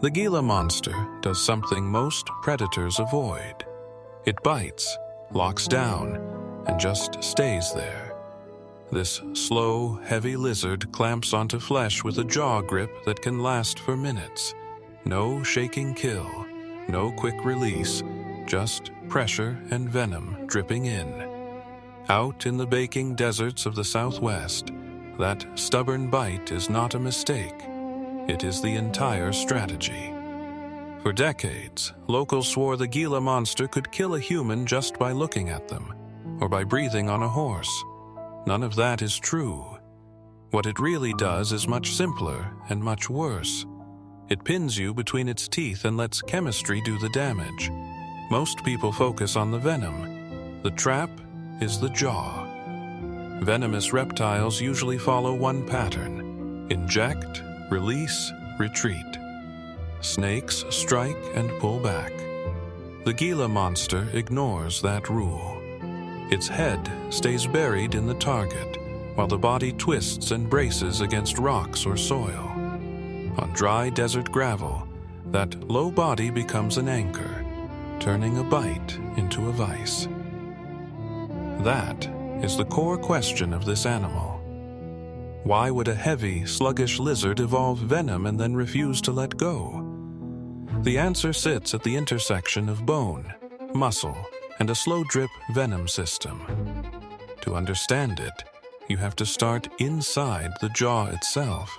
The Gila monster does something most predators avoid. It bites, locks down, and just stays there. This slow, heavy lizard clamps onto flesh with a jaw grip that can last for minutes. No shaking kill, no quick release, just pressure and venom dripping in. Out in the baking deserts of the Southwest, that stubborn bite is not a mistake. It is the entire strategy. For decades, locals swore the Gila monster could kill a human just by looking at them, or by breathing on a horse. None of that is true. What it really does is much simpler and much worse. It pins you between its teeth and lets chemistry do the damage. Most people focus on the venom. The trap is the jaw. Venomous reptiles usually follow one pattern: inject, release, retreat. Snakes strike and pull back. The Gila monster ignores that rule. Its head stays buried in the target, while the body twists and braces against rocks or soil. On dry desert gravel, that low body becomes an anchor, turning a bite into a vice. That is the core question of this animal. Why would a heavy, sluggish lizard evolve venom and then refuse to let go? The answer sits at the intersection of bone, muscle, and a slow-drip venom system. To understand it, you have to start inside the jaw itself.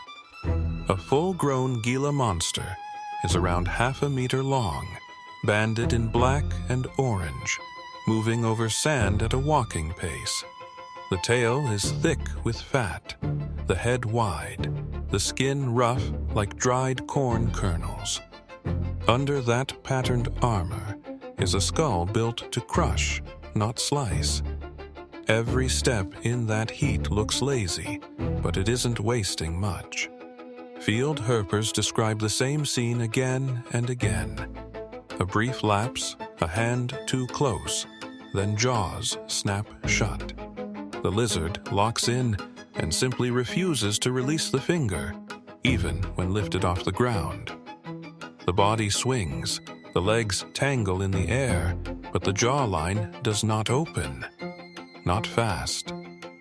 A full-grown Gila monster is around half a meter long, banded in black and orange, moving over sand at a walking pace. The tail is thick with fat, the head wide, the skin rough like dried corn kernels. Under that patterned armor is a skull built to crush, not slice. Every step in that heat looks lazy, but it isn't wasting much. Field herpers describe the same scene again and again. A brief lapse, a hand too close, then jaws snap shut. The lizard locks in and simply refuses to release the finger, even when lifted off the ground. The body swings, the legs tangle in the air, but the jawline does not open. Not fast,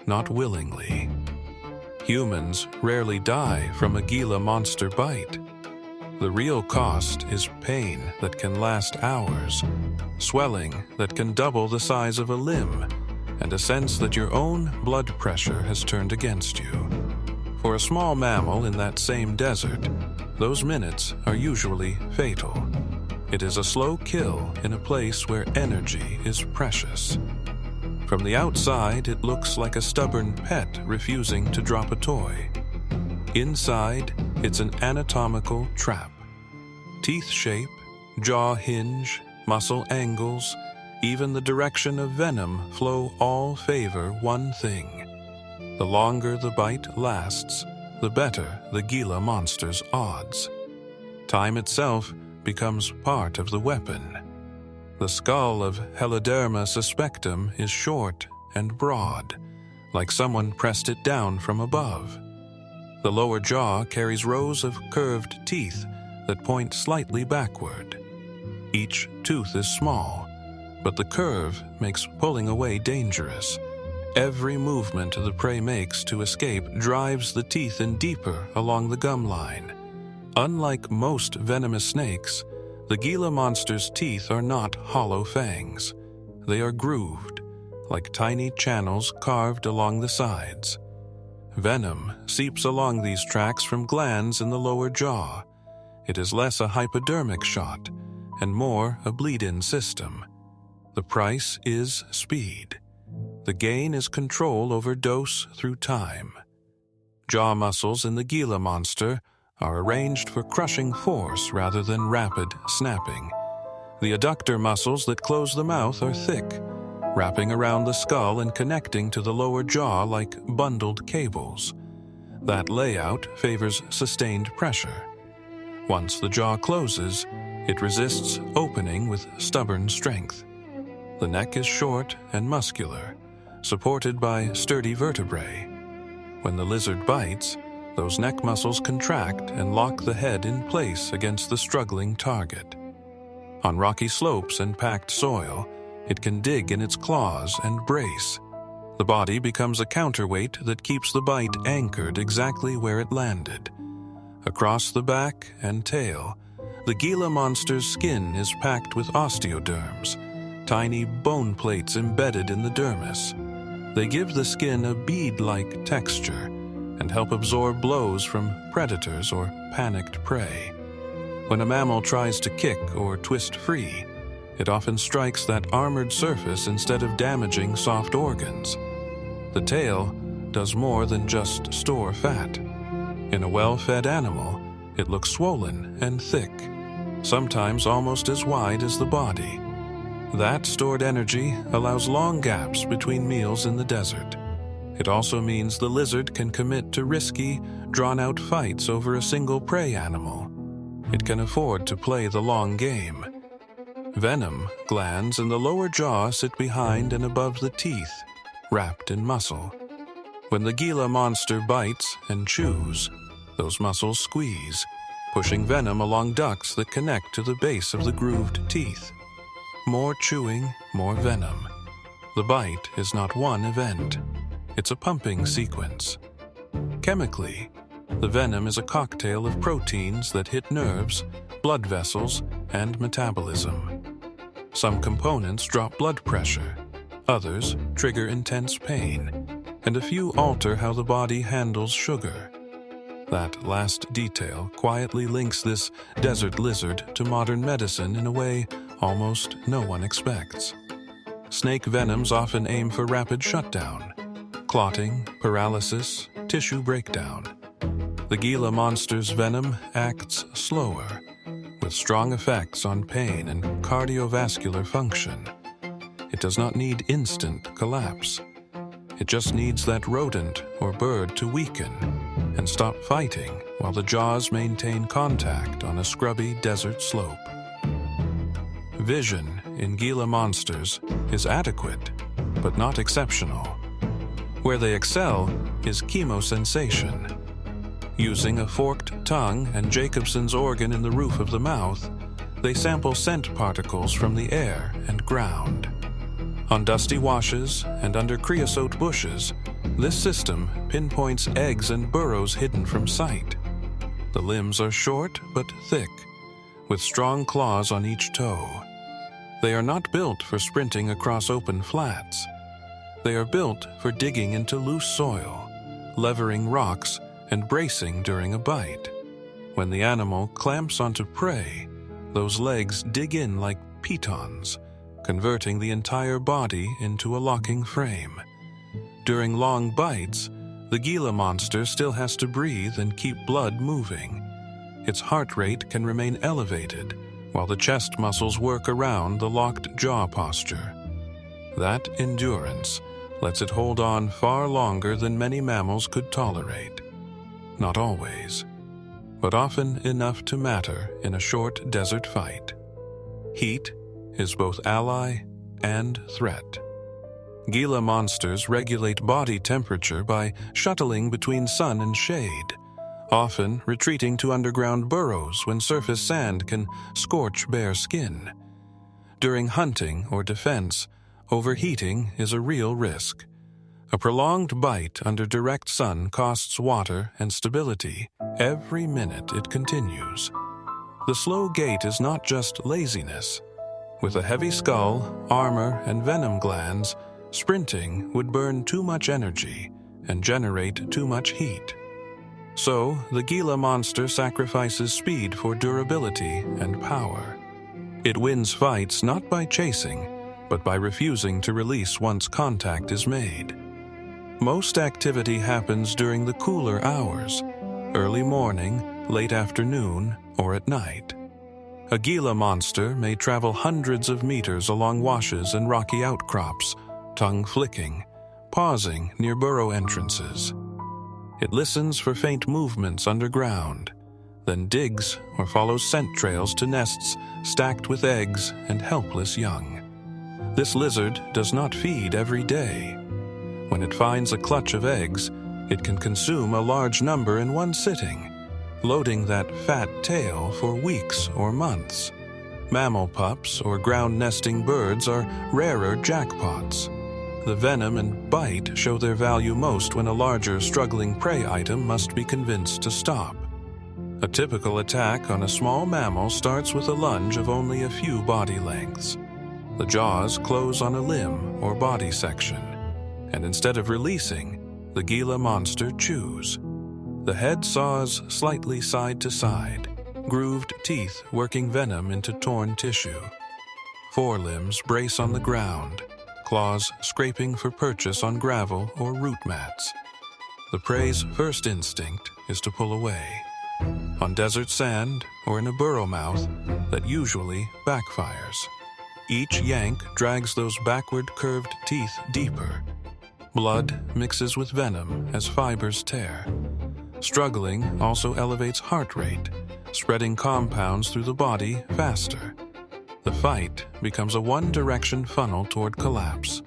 not willingly. Humans rarely die from a Gila monster bite. The real cost is pain that can last hours, swelling that can double the size of a limb, and a sense that your own blood pressure has turned against you. For a small mammal in that same desert, those minutes are usually fatal. It is a slow kill in a place where energy is precious. From the outside, it looks like a stubborn pet refusing to drop a toy. Inside, it's an anatomical trap. Teeth shape, jaw hinge, muscle angles, even the direction of venom flow all favor one thing. The longer the bite lasts, the better the Gila monster's odds. Time itself becomes part of the weapon. The skull of Heloderma suspectum is short and broad, like someone pressed it down from above. The lower jaw carries rows of curved teeth that point slightly backward. Each tooth is small, but the curve makes pulling away dangerous. Every movement the prey makes to escape drives the teeth in deeper along the gum line. Unlike most venomous snakes, the Gila monster's teeth are not hollow fangs. They are grooved, like tiny channels carved along the sides. Venom seeps along these tracks from glands in the lower jaw. It is less a hypodermic shot and more a bleed-in system. The price is speed. The gain is control over dose through time. Jaw muscles in the Gila monster are arranged for crushing force rather than rapid snapping. The adductor muscles that close the mouth are thick, wrapping around the skull and connecting to the lower jaw like bundled cables. That layout favors sustained pressure. Once the jaw closes, it resists opening with stubborn strength. The neck is short and muscular, supported by sturdy vertebrae. When the lizard bites, those neck muscles contract and lock the head in place against the struggling target. On rocky slopes and packed soil, it can dig in its claws and brace. The body becomes a counterweight that keeps the bite anchored exactly where it landed. Across the back and tail, the Gila monster's skin is packed with osteoderms, tiny bone plates embedded in the dermis. They give the skin a bead-like texture and help absorb blows from predators or panicked prey. When a mammal tries to kick or twist free, it often strikes that armored surface instead of damaging soft organs. The tail does more than just store fat. In a well-fed animal, it looks swollen and thick, sometimes almost as wide as the body. That stored energy allows long gaps between meals in the desert. It also means the lizard can commit to risky, drawn-out fights over a single prey animal. It can afford to play the long game. Venom glands in the lower jaw sit behind and above the teeth, wrapped in muscle. When the Gila monster bites and chews, those muscles squeeze, pushing venom along ducts that connect to the base of the grooved teeth. More chewing, more venom. The bite is not one event. It's a pumping sequence. Chemically, the venom is a cocktail of proteins that hit nerves, blood vessels, and metabolism. Some components drop blood pressure, others trigger intense pain, and a few alter how the body handles sugar. That last detail quietly links this desert lizard to modern medicine in a way almost no one expects. Snake venoms often aim for rapid shutdown, clotting, paralysis, tissue breakdown. The Gila monster's venom acts slower, with strong effects on pain and cardiovascular function. It does not need instant collapse. It just needs that rodent or bird to weaken and stop fighting while the jaws maintain contact on a scrubby desert slope. Vision in Gila monsters is adequate, but not exceptional. Where they excel is chemosensation. Using a forked tongue and Jacobson's organ in the roof of the mouth, they sample scent particles from the air and ground. On dusty washes and under creosote bushes, this system pinpoints eggs and burrows hidden from sight. The limbs are short but thick, with strong claws on each toe. They are not built for sprinting across open flats. They are built for digging into loose soil, levering rocks, and bracing during a bite. When the animal clamps onto prey, those legs dig in like pitons, converting the entire body into a locking frame. During long bites, the Gila monster still has to breathe and keep blood moving. Its heart rate can remain elevated while the chest muscles work around the locked jaw posture. That endurance lets it hold on far longer than many mammals could tolerate. Not always, but often enough to matter in a short desert fight. Heat is both ally and threat. Gila monsters regulate body temperature by shuttling between sun and shade, often retreating to underground burrows when surface sand can scorch bare skin. During hunting or defense, overheating is a real risk. A prolonged bite under direct sun costs water and stability every minute it continues. The slow gait is not just laziness. With a heavy skull, armor, and venom glands, sprinting would burn too much energy and generate too much heat. So, the Gila monster sacrifices speed for durability and power. It wins fights not by chasing, but by refusing to release once contact is made. Most activity happens during the cooler hours, early morning, late afternoon, or at night. A Gila monster may travel hundreds of meters along washes and rocky outcrops, tongue flicking, pausing near burrow entrances. It listens for faint movements underground, then digs or follows scent trails to nests stacked with eggs and helpless young. This lizard does not feed every day. When it finds a clutch of eggs, It can consume a large number in one sitting, loading that fat tail for weeks or months. Mammal pups or ground-nesting birds are rarer jackpots. The venom and bite show their value most when a larger, struggling prey item must be convinced to stop. A typical attack on a small mammal starts with a lunge of only a few body lengths. The jaws close on a limb or body section, and instead of releasing, the Gila monster chews. The head saws slightly side to side, grooved teeth working venom into torn tissue. Forelimbs brace on the ground, claws scraping for purchase on gravel or root mats. The prey's first instinct is to pull away. On desert sand or in a burrow mouth, that usually backfires. Each yank drags those backward curved teeth deeper. Blood mixes with venom as fibers tear. Struggling also elevates heart rate, spreading compounds through the body faster. The fight becomes a one-direction funnel toward collapse.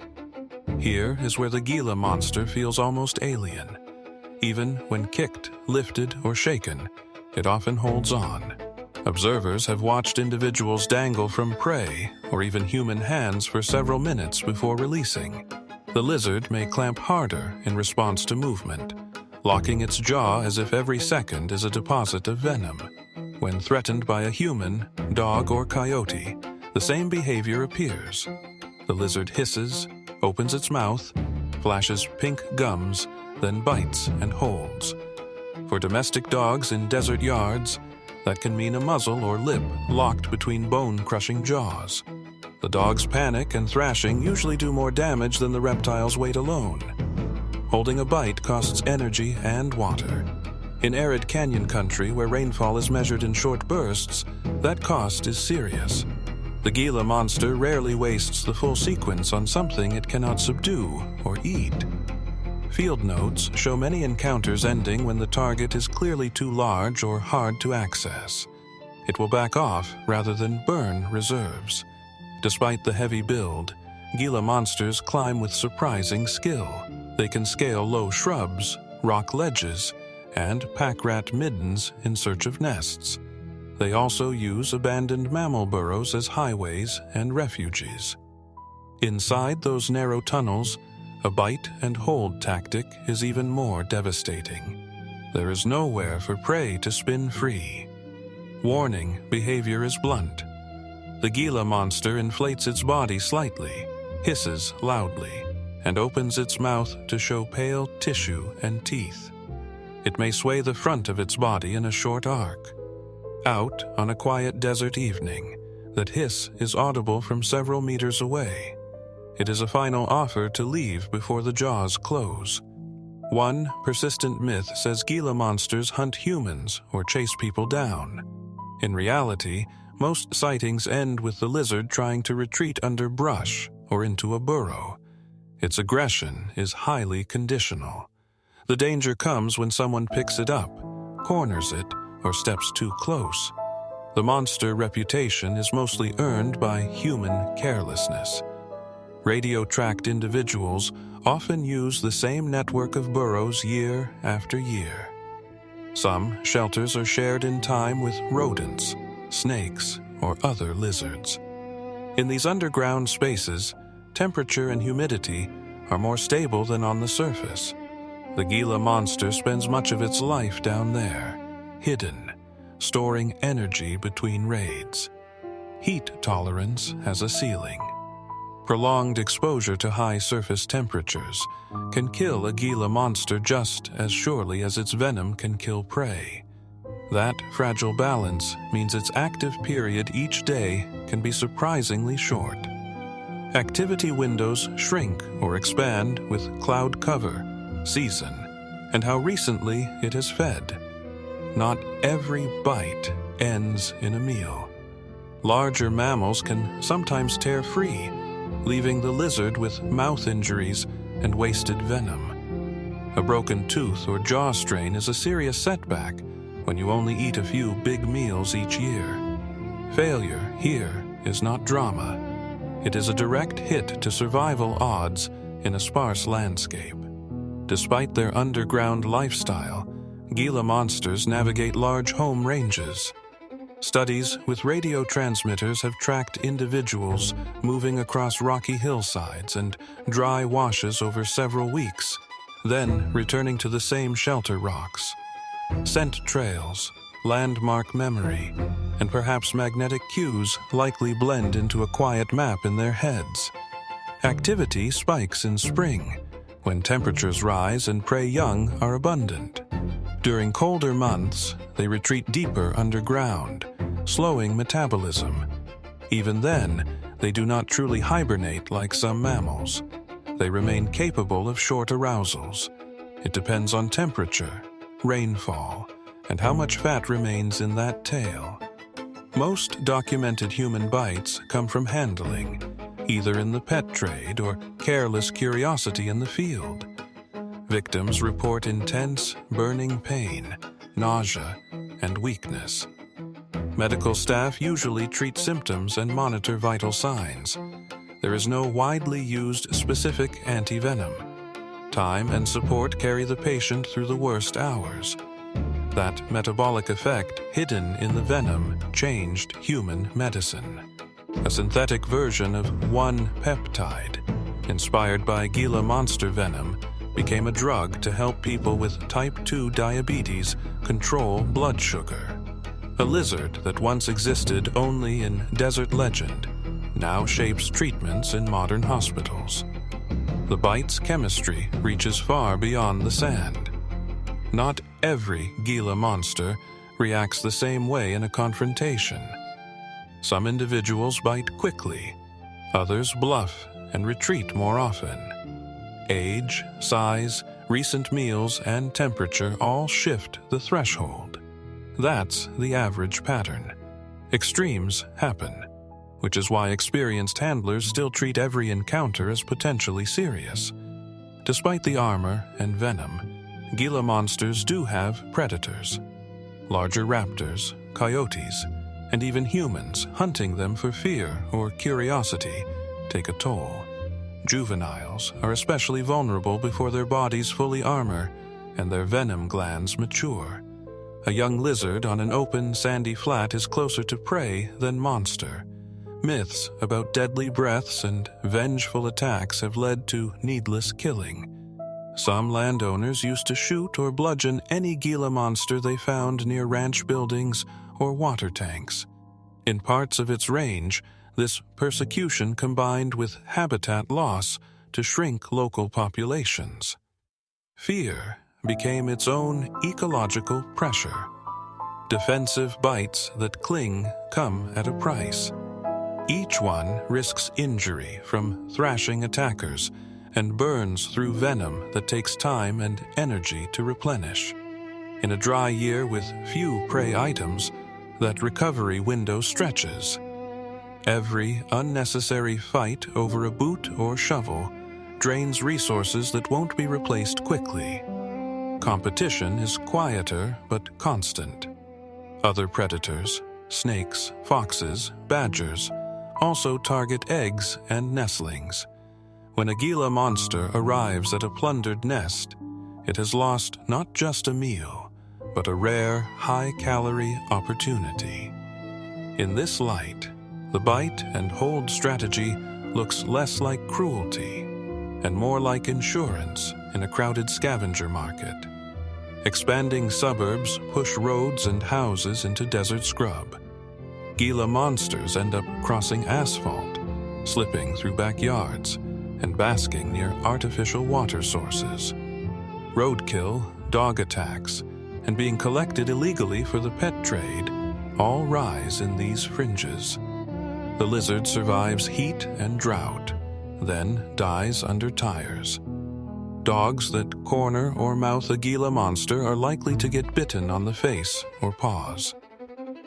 Here is where the Gila monster feels almost alien. Even when kicked, lifted, or shaken, it often holds on. Observers have watched individuals dangle from prey or even human hands for several minutes before releasing. The lizard may clamp harder in response to movement, locking its jaw as if every second is a deposit of venom. When threatened by a human, dog, or coyote, the same behavior appears. The lizard hisses, opens its mouth, flashes pink gums, then bites and holds. For domestic dogs in desert yards, that can mean a muzzle or lip locked between bone-crushing jaws. The dog's panic and thrashing usually do more damage than the reptile's weight alone. Holding a bite costs energy and water. In arid canyon country where rainfall is measured in short bursts, that cost is serious. The Gila monster rarely wastes the full sequence on something it cannot subdue or eat. Field notes show many encounters ending when the target is clearly too large or hard to access. It will back off rather than burn reserves. Despite the heavy build, Gila monsters climb with surprising skill. They can scale low shrubs, rock ledges, and pack rat middens in search of nests. They also use abandoned mammal burrows as highways and refuges. Inside those narrow tunnels, a bite and hold tactic is even more devastating. There is nowhere for prey to spin free. Warning, behavior is blunt. The Gila monster inflates its body slightly, hisses loudly, and opens its mouth to show pale tissue and teeth. It may sway the front of its body in a short arc. Out on a quiet desert evening, that hiss is audible from several meters away. It is a final offer to leave before the jaws close. One persistent myth says Gila monsters hunt humans or chase people down. In reality, most sightings end with the lizard trying to retreat under brush or into a burrow. Its aggression is highly conditional. The danger comes when someone picks it up, corners it, or steps too close. The monster reputation is mostly earned by human carelessness. Radio-tracked individuals often use the same network of burrows year after year. Some shelters are shared in time with rodents, snakes, or other lizards. In these underground spaces, temperature and humidity are more stable than on the surface. The Gila monster spends much of its life down there, hidden, storing energy between raids. Heat tolerance has a ceiling. Prolonged exposure to high surface temperatures can kill a Gila monster just as surely as its venom can kill prey. That fragile balance means its active period each day can be surprisingly short. Activity windows shrink or expand with cloud cover, season, and how recently it has fed. Not every bite ends in a meal. Larger mammals can sometimes tear free, leaving the lizard with mouth injuries and wasted venom. A broken tooth or jaw strain is a serious setback when you only eat a few big meals each year. Failure here is not drama. It is a direct hit to survival odds in a sparse landscape. Despite their underground lifestyle, Gila monsters navigate large home ranges. Studies with radio transmitters have tracked individuals moving across rocky hillsides and dry washes over several weeks, then returning to the same shelter rocks. Scent trails, landmark memory, and perhaps magnetic cues likely blend into a quiet map in their heads. Activity spikes in spring, when temperatures rise and prey young are abundant. During colder months, they retreat deeper underground, slowing metabolism. Even then, they do not truly hibernate like some mammals. They remain capable of short arousals. It depends on temperature, rainfall, and how much fat remains in that tail. Most documented human bites come from handling, either in the pet trade or careless curiosity in the field. Victims report intense, burning pain, nausea, and weakness. Medical staff usually treat symptoms and monitor vital signs. There is no widely used specific antivenom. Time and support carry the patient through the worst hours. That metabolic effect hidden in the venom changed human medicine. A synthetic version of one peptide, inspired by Gila monster venom, became a drug to help people with type 2 diabetes control blood sugar. A lizard that once existed only in desert legend now shapes treatments in modern hospitals. The bite's chemistry reaches far beyond the sand. Not every Gila monster reacts the same way in a confrontation. Some individuals bite quickly, others bluff and retreat more often. Age, size, recent meals, and temperature all shift the threshold. That's the average pattern. Extremes happen, which is why experienced handlers still treat every encounter as potentially serious. Despite the armor and venom, Gila monsters do have predators. Larger raptors, coyotes, and even humans hunting them for fear or curiosity take a toll. Juveniles are especially vulnerable before their bodies fully armor and their venom glands mature. A young lizard on an open, sandy flat is closer to prey than monster. Myths about deadly breaths and vengeful attacks have led to needless killing. Some landowners used to shoot or bludgeon any Gila monster they found near ranch buildings or water tanks. In parts of its range, this persecution combined with habitat loss to shrink local populations. Fear became its own ecological pressure. Defensive bites that cling come at a price. Each one risks injury from thrashing attackers and burns through venom that takes time and energy to replenish. In a dry year with few prey items, that recovery window stretches. Every unnecessary fight over a boot or shovel drains resources that won't be replaced quickly. Competition is quieter but constant. Other predators, snakes, foxes, badgers, also target eggs and nestlings. When a Gila monster arrives at a plundered nest, it has lost not just a meal, but a rare, high-calorie opportunity. In this light, the bite and hold strategy looks less like cruelty and more like insurance in a crowded scavenger market. Expanding suburbs push roads and houses into desert scrub. Gila monsters end up crossing asphalt, slipping through backyards, and basking near artificial water sources. Roadkill, dog attacks, and being collected illegally for the pet trade all rise in these fringes. The lizard survives heat and drought, then dies under tires. Dogs that corner or mouth a Gila monster are likely to get bitten on the face or paws.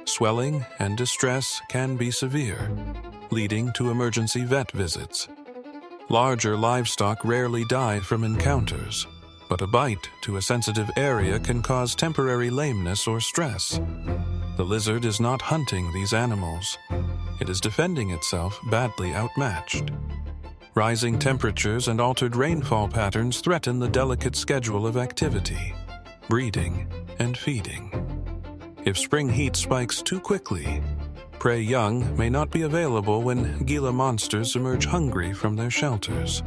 Swelling and distress can be severe, leading to emergency vet visits. Larger livestock rarely die from encounters, but a bite to a sensitive area can cause temporary lameness or stress. The lizard is not hunting these animals. It is defending itself badly outmatched. Rising temperatures and altered rainfall patterns threaten the delicate schedule of activity, breeding, and feeding. If spring heat spikes too quickly, prey young may not be available when Gila monsters emerge hungry from their shelters.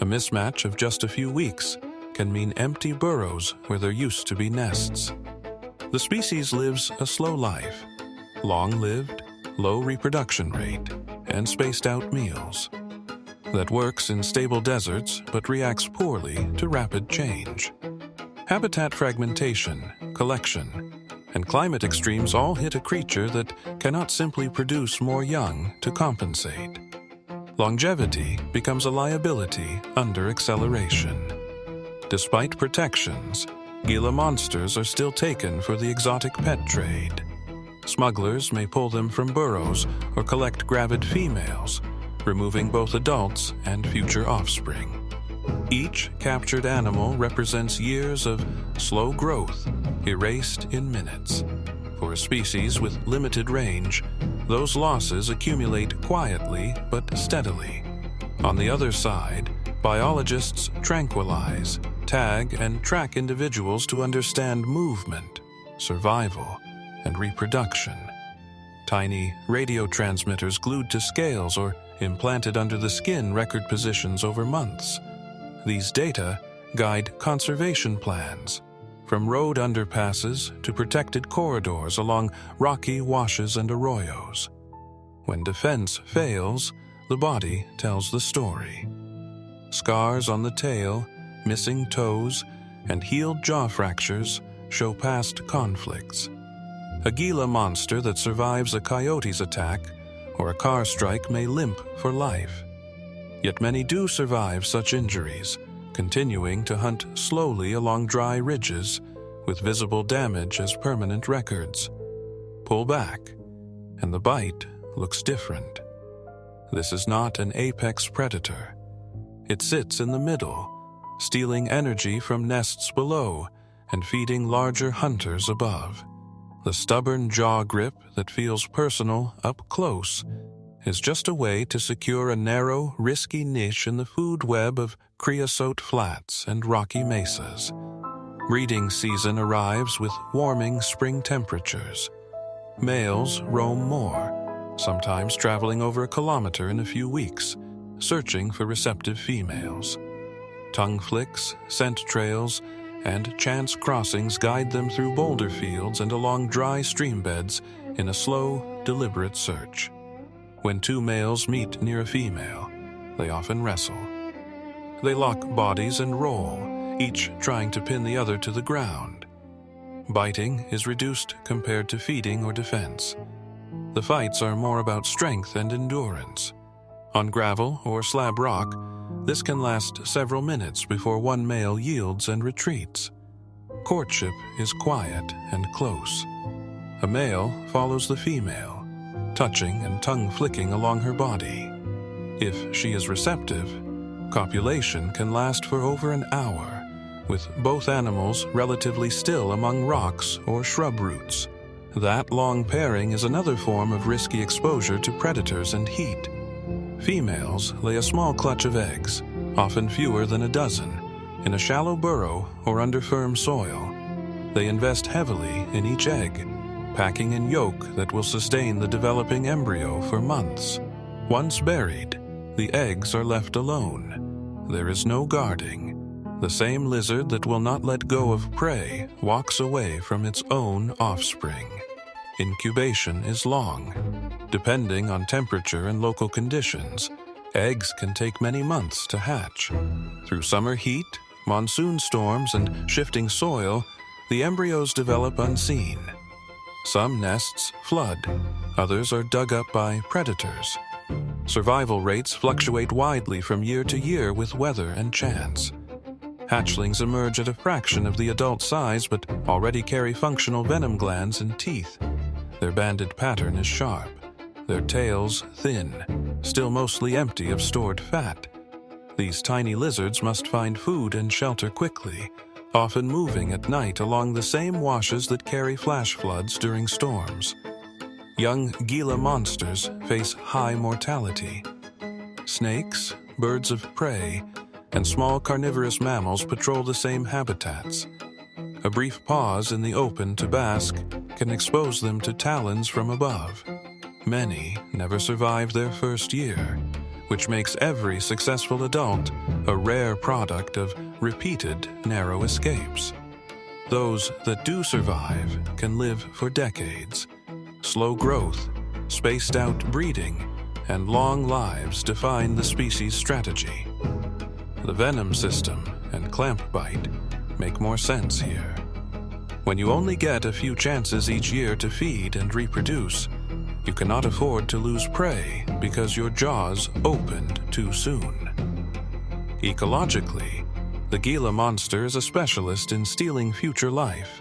A mismatch of just a few weeks can mean empty burrows where there used to be nests. The species lives a slow life, long-lived, low reproduction rate, and spaced-out meals. That works in stable deserts but reacts poorly to rapid change. Habitat fragmentation, collection, and climate extremes all hit a creature that cannot simply produce more young to compensate. Longevity becomes a liability under acceleration. Despite protections, Gila monsters are still taken for the exotic pet trade. Smugglers may pull them from burrows or collect gravid females, removing both adults and future offspring. Each captured animal represents years of slow growth, erased in minutes. For a species with limited range, those losses accumulate quietly but steadily. On the other side, biologists tranquilize, tag, and track individuals to understand movement, survival, and reproduction. Tiny radio transmitters glued to scales or implanted under the skin record positions over months. These data guide conservation plans, from road underpasses to protected corridors along rocky washes and arroyos. When defense fails, the body tells the story. Scars on the tail, missing toes, and healed jaw fractures show past conflicts. A Gila monster that survives a coyote's attack or a car strike may limp for life. Yet many do survive such injuries, continuing to hunt slowly along dry ridges with visible damage as permanent records. Pull back, and the bite looks different. This is not an apex predator. It sits in the middle, stealing energy from nests below and feeding larger hunters above. The stubborn jaw grip that feels personal up close is just a way to secure a narrow, risky niche in the food web of creosote flats and rocky mesas. Breeding season arrives with warming spring temperatures. Males roam more, sometimes traveling over a kilometer in a few weeks, searching for receptive females. Tongue flicks, scent trails, and chance crossings guide them through boulder fields and along dry stream beds in a slow, deliberate search. When two males meet near a female, they often wrestle. They lock bodies and roll, each trying to pin the other to the ground. Biting is reduced compared to feeding or defense. The fights are more about strength and endurance. On gravel or slab rock, this can last several minutes before one male yields and retreats. Courtship is quiet and close. A male follows the female, touching and tongue-flicking along her body. If she is receptive, copulation can last for over an hour, with both animals relatively still among rocks or shrub roots. That long pairing is another form of risky exposure to predators and heat. Females lay a small clutch of eggs, often fewer than a dozen, in a shallow burrow or under firm soil. They invest heavily in each egg, packing in yolk that will sustain the developing embryo for months. Once buried, the eggs are left alone. There is no guarding. The same lizard that will not let go of prey walks away from its own offspring. Incubation is long. Depending on temperature and local conditions, eggs can take many months to hatch. Through summer heat, monsoon storms, and shifting soil, the embryos develop unseen. Some nests flood, others are dug up by predators. Survival rates fluctuate widely from year to year with weather and chance. Hatchlings emerge at a fraction of the adult size but already carry functional venom glands and teeth. Their banded pattern is sharp, their tails thin, still mostly empty of stored fat. These tiny lizards must find food and shelter quickly, often moving at night along the same washes that carry flash floods during storms. Young Gila monsters face high mortality. Snakes, birds of prey, and small carnivorous mammals patrol the same habitats. A brief pause in the open to bask can expose them to talons from above. Many never survive their first year, which makes every successful adult a rare product of repeated narrow escapes. Those that do survive can live for decades. Slow growth, spaced-out breeding, and long lives define the species' strategy. The venom system and clamp bite make more sense here. When you only get a few chances each year to feed and reproduce, you cannot afford to lose prey because your jaws opened too soon. Ecologically, the Gila monster is a specialist in stealing future life.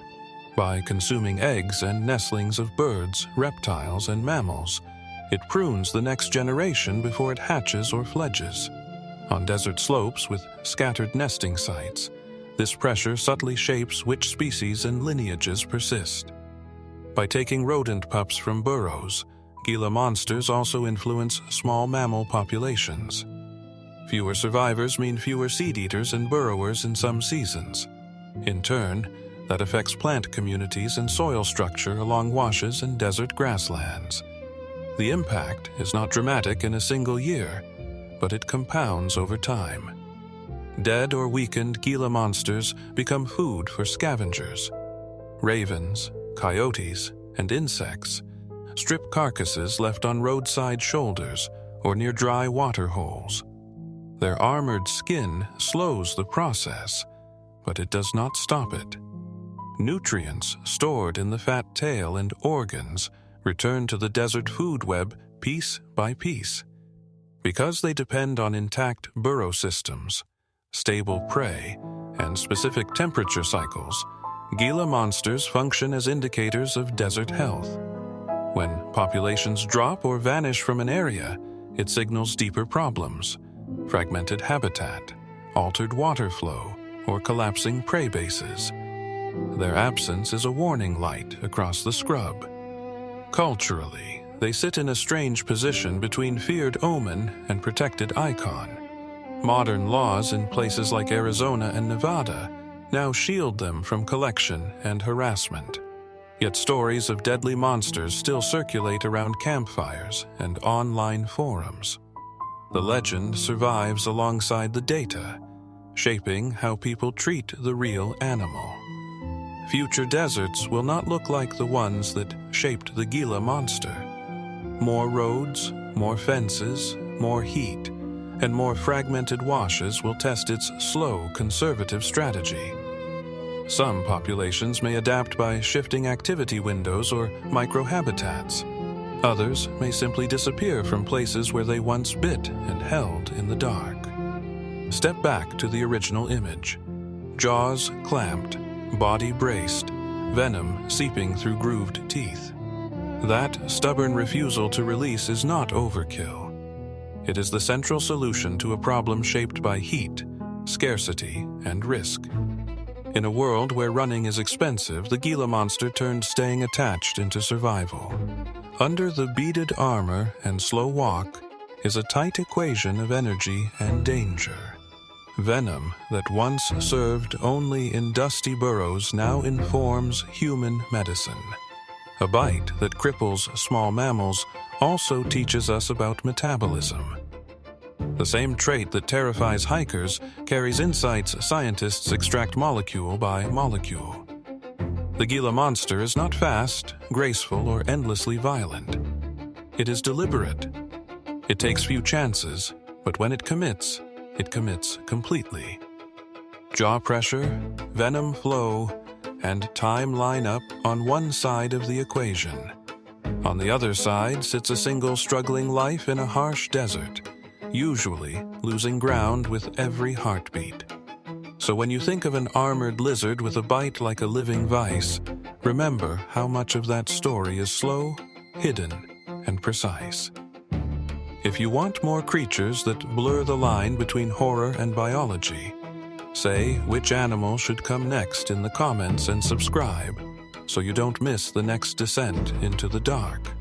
By consuming eggs and nestlings of birds, reptiles, and mammals, it prunes the next generation before it hatches or fledges. On desert slopes with scattered nesting sites, this pressure subtly shapes which species and lineages persist. By taking rodent pups from burrows, Gila monsters also influence small mammal populations. Fewer survivors mean fewer seed-eaters and burrowers in some seasons. In turn, that affects plant communities and soil structure along washes and desert grasslands. The impact is not dramatic in a single year, but it compounds over time. Dead or weakened Gila monsters become food for scavengers. Ravens, coyotes, and insects strip carcasses left on roadside shoulders or near dry water holes. Their armored skin slows the process, but it does not stop it. Nutrients stored in the fat tail and organs return to the desert food web piece by piece. Because they depend on intact burrow systems, stable prey, and specific temperature cycles, Gila monsters function as indicators of desert health. When populations drop or vanish from an area, it signals deeper problems: fragmented habitat, altered water flow, or collapsing prey bases. Their absence is a warning light across the scrub. Culturally, they sit in a strange position between feared omen and protected icon. Modern laws in places like Arizona and Nevada now shield them from collection and harassment. Yet stories of deadly monsters still circulate around campfires and online forums. The legend survives alongside the data, shaping how people treat the real animal. Future deserts will not look like the ones that shaped the Gila monster. More roads, more fences, more heat, and more fragmented washes will test its slow, conservative strategy. Some populations may adapt by shifting activity windows or microhabitats. Others may simply disappear from places where they once bit and held in the dark. Step back to the original image. Jaws clamped, body braced, venom seeping through grooved teeth. That stubborn refusal to release is not overkill. It is the central solution to a problem shaped by heat, scarcity, and risk. In a world where running is expensive, the Gila monster turned staying attached into survival. Under the beaded armor and slow walk is a tight equation of energy and danger. Venom that once served only in dusty burrows now informs human medicine. A bite that cripples small mammals also teaches us about metabolism. The same trait that terrifies hikers carries insights scientists extract molecule by molecule. The Gila monster is not fast, graceful, or endlessly violent. It is deliberate. It takes few chances, but when it commits completely. Jaw pressure, venom flow, and time line up on one side of the equation. On the other side sits a single struggling life in a harsh desert, usually losing ground with every heartbeat. So when you think of an armored lizard with a bite like a living vice, remember how much of that story is slow, hidden, and precise. If you want more creatures that blur the line between horror and biology, say which animal should come next in the comments and subscribe so you don't miss the next descent into the dark.